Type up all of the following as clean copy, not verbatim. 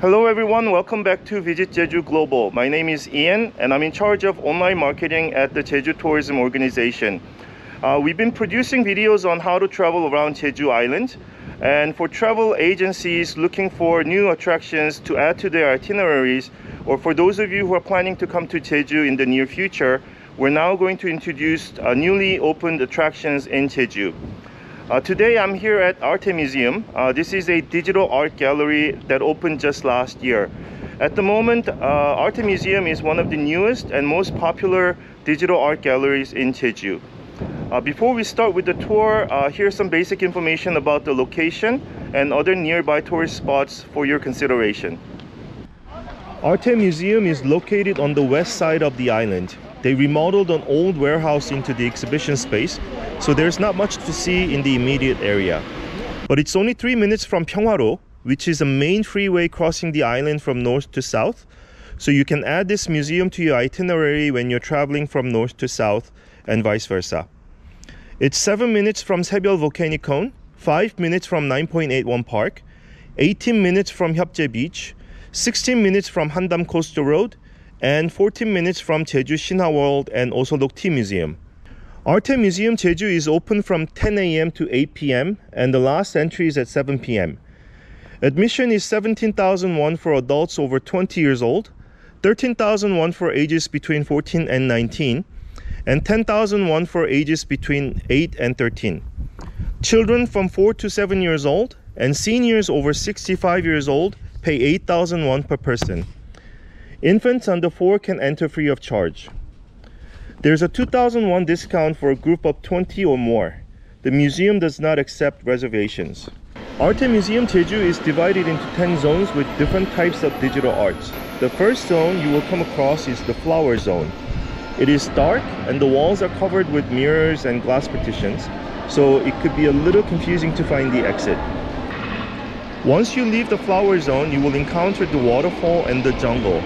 Hello everyone, welcome back to Visit Jeju Global. My name is Ian and I'm in charge of online marketing at the Jeju Tourism Organization. We've been producing videos on how to travel around Jeju Island, and for travel agencies looking for new attractions to add to their itineraries, or for those of you who are planning to come to Jeju in the near future, we're now going to introduce newly opened attractions in Jeju. Today I'm here at Arte Museum. This is a digital art gallery that opened just last year. At the moment, Arte Museum is one of the newest and most popular digital art galleries in Jeju. Before we start with the tour, here's some basic information about the location and other nearby tourist spots for your consideration. Arte Museum is located on the west side of the island. They remodeled an old warehouse into the exhibition space, so there's not much to see in the immediate area. But it's only 3 minutes from Pyeongwaro, which is a main freeway crossing the island from north to south, so you can add this museum to your itinerary when you're traveling from north to south and vice versa. It's 7 minutes from Saebyol Volcanic Cone, 5 minutes from 9.81 Park, 18 minutes from Hyupje Beach, 16 minutes from Handam Coastal Road, and 14 minutes from Jeju Sinha World and Osolok Tea Museum. Arte Museum Jeju is open from 10 a.m. to 8 p.m. and the last entry is at 7 p.m. Admission is 17,000 won for adults over 20 years old, 13,000 won for ages between 14 and 19, and 10,000 won for ages between 8 and 13. Children from 4 to 7 years old and seniors over 65 years old pay 8,000 won per person. Infants under 4 can enter free of charge. There's a 2,000 won discount for a group of 20 or more. The museum does not accept reservations. Arte Museum Jeju is divided into 10 zones with different types of digital arts. The first zone you will come across is the flower zone. It is dark and the walls are covered with mirrors and glass partitions, so it could be a little confusing to find the exit. Once you leave the flower zone, you will encounter the waterfall and the jungle.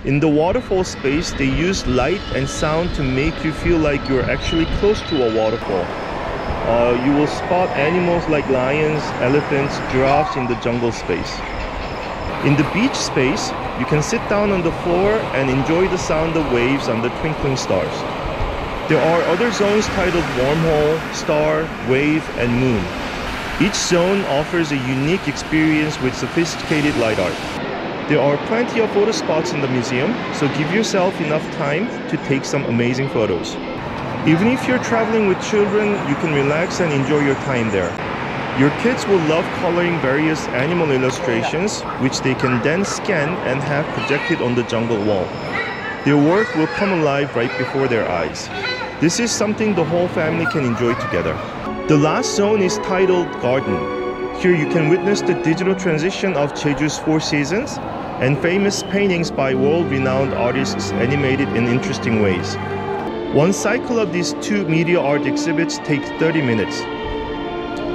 In the waterfall space, they use light and sound to make you feel like you're actually close to a waterfall. You will spot animals like lions, elephants, giraffes in the jungle space. In the beach space, you can sit down on the floor and enjoy the sound of waves on the twinkling stars. There are other zones titled Wormhole, Star, Wave, and Moon. Each zone offers a unique experience with sophisticated light art. There are plenty of photo spots in the museum, so give yourself enough time to take some amazing photos. Even if you're traveling with children, you can relax and enjoy your time there. Your kids will love coloring various animal illustrations, which they can then scan and have projected on the jungle wall. Their work will come alive right before their eyes. This is something the whole family can enjoy together. The last zone is titled Garden. Here you can witness the digital transition of Jeju's 4 seasons and famous paintings by world-renowned artists animated in interesting ways. One cycle of these 2 media art exhibits takes 30 minutes.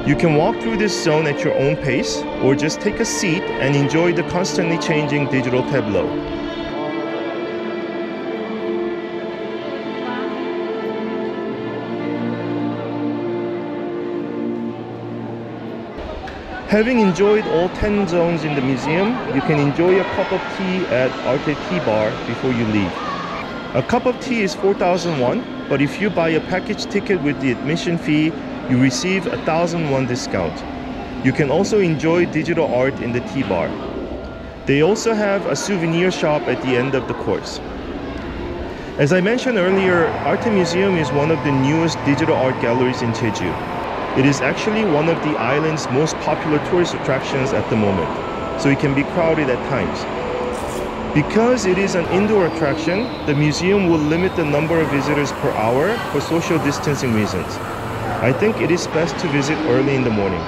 You can walk through this zone at your own pace or just take a seat and enjoy the constantly changing digital tableau. Having enjoyed all 10 zones in the museum, you can enjoy a cup of tea at Arte Tea Bar before you leave. A cup of tea is 4,000 won, but if you buy a package ticket with the admission fee, you receive 1,000 won discount. You can also enjoy digital art in the tea bar. They also have a souvenir shop at the end of the course. As I mentioned earlier, Arte Museum is one of the newest digital art galleries in Jeju. It is actually one of the island's most popular tourist attractions at the moment, so it can be crowded at times. Because it is an indoor attraction, the museum will limit the number of visitors per hour for social distancing reasons. I think it is best to visit early in the morning.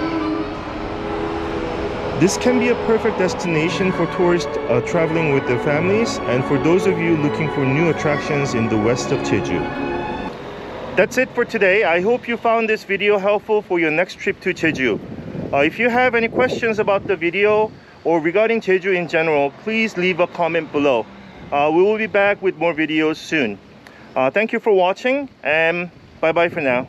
This can be a perfect destination for tourists traveling with their families and for those of you looking for new attractions in the west of Jeju. That's it for today. I hope you found this video helpful for your next trip to Jeju. If you have any questions about the video or regarding Jeju in general, please leave a comment below. We will be back with more videos soon. Thank you for watching and bye bye for now.